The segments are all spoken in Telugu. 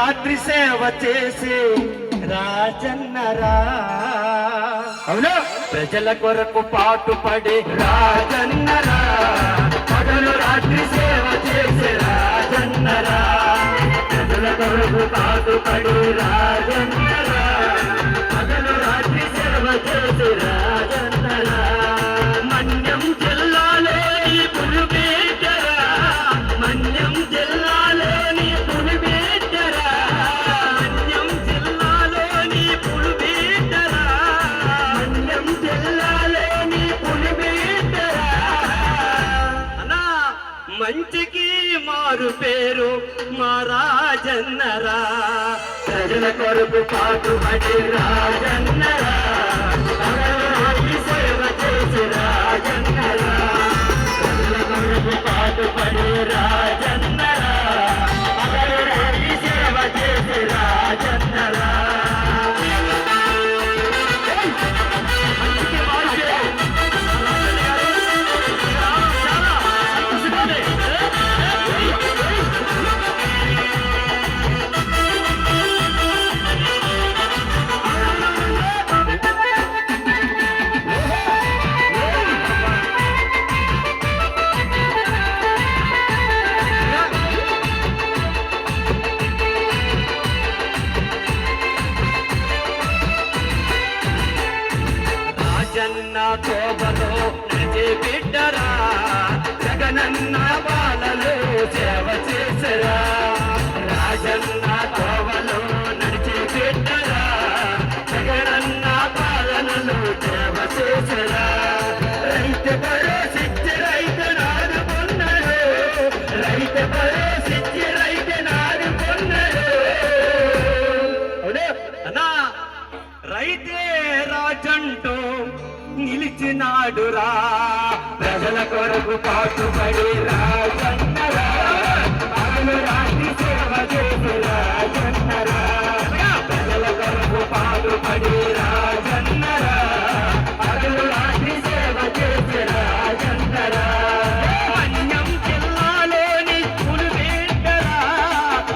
రాత్రి సేవ చేసే రాజన్నరా. అవును, ప్రజల కొరకు పాటుపడే రాజన్నరా. పగలు రాత్రి సేవ చేసే రాజన్నరా. ప్రజల కొరకు పాటుపడే రాజన్నరా. పగలు రాత్రి సేవ చేసే రాజన్నరా. మన్యం జిల్లాలోని పులిబిడ్డరా. మన్యం జిల్లాలోని పులిబిడ్డరా. మన్యం జిల్లాలోని పులిబిడ్డరా. మన్యం జిల్లాలోని పులిబిడ్డరా. అన్నా మంచికి మారు పేరు మా రాజన్నరా. ప్రజల కొరకు పాటుపడే రాజన్నరా. సేవ చేసి రాజన్నరా. ప్రజల కొరకు పాటుపడే రాజన్నరా. సేవ చేసి రాజన్నరా. రాజన్న తోబలో నడిచే బిడ్డరా. జగనన్న బాలలో సేవ చేసరా. రాజన్న తోబలో నడిచే బిడ్డరా. జగనన్న బాలలో సేవ చేసరా. రైతు భరోసిచ్చి రైతు నాడుకున్నాడు. రైతు భరోసిచ్చి రైతు నాడుకున్నాడు. అవునే అన్నా, రైతే రాజంటూ నిలిచినాడురా. ప్రజల కొరకు పాటుపడి రాజన్నరా. పగలు రాత్రి సేవ చేసి రాజన్నరా. ప్రజల కొరకు పాటుపడి రాజన్నరా. పగలు రాత్రి సేవ చేసి రాజన్నరా. మన్యం జిల్లాలోని పులిబిడ్డరా.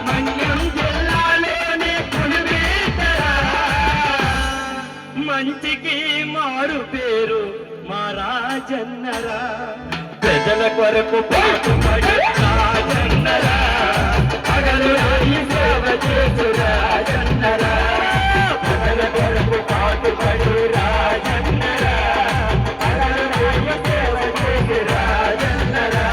మన్యం జిల్లాలోని పులిబిడ్డరా. మంచికి మారు పేరు మా రాజన్నరా. ప్రజల కొరకు పాటుపడి రాజన్నరా. పగలు రాత్రి సేవ చేసు రాజన్నరా. ప్రజల కొరకు పాటుపడి రాజన్నరా. పగలు రాత్రి సేవ చేసు రాజన్నరా.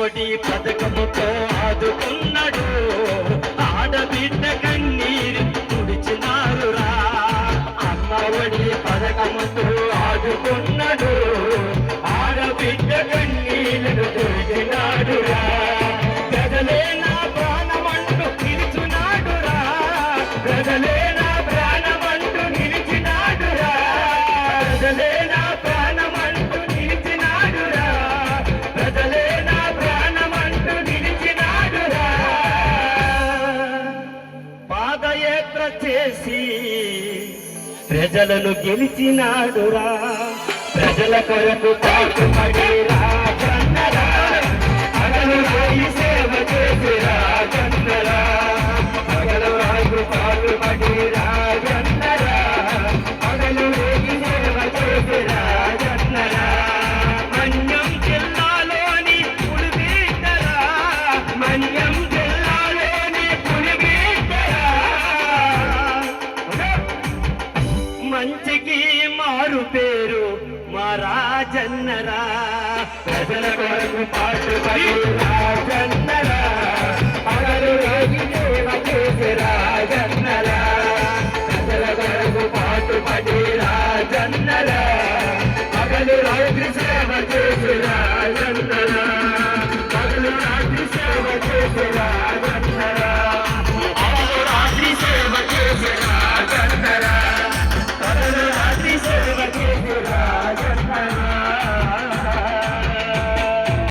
ఒడి పథకముతో ఆదుకున్నాడు. ఆడబిడ్డ కన్నీరు తుడిచినారురా. అమ్మ ఒడి పథకముతో ఆదుకున్నాడు. ఆడబిడ్డ కన్నీరు తుడిచినాడురా. ప్రజలే నా ప్రాణమంటూ నిలిచినాడురా. ప్రజలే నా ప్రాణమంటూ నిలిచినాడురా. ప్రజలే నా ప్రాణమంటూ నిలిచినాడురా. ప్రజలే పాదయాత్ర చేసి ప్రజలను గెలిచినాడురా. ప్రజల కొరకు పాటుపడి రాజన్నరా. పగలు రాయి సేవ చేసి రాజన్నరా. పగలు రాయి పాటుపడి రాజన్నరా. పగలు రాయి సేవ చేసి రాజన్నరా. మన్యం జిల్లాలోని పులిబిడ్డరా. మన్యం మంచికి మారు పేరు మా రాజన్నరా. ప్రజల కొరకు పాటుపడి రాజన్నరా. పగలు రాత్రి సేవ చేసి రాజన్నరా. ప్రజల కొరకు పాటుపడి రాజన్నరా. పగలు రాత్రి సేవ చేసి రాజన్నరా.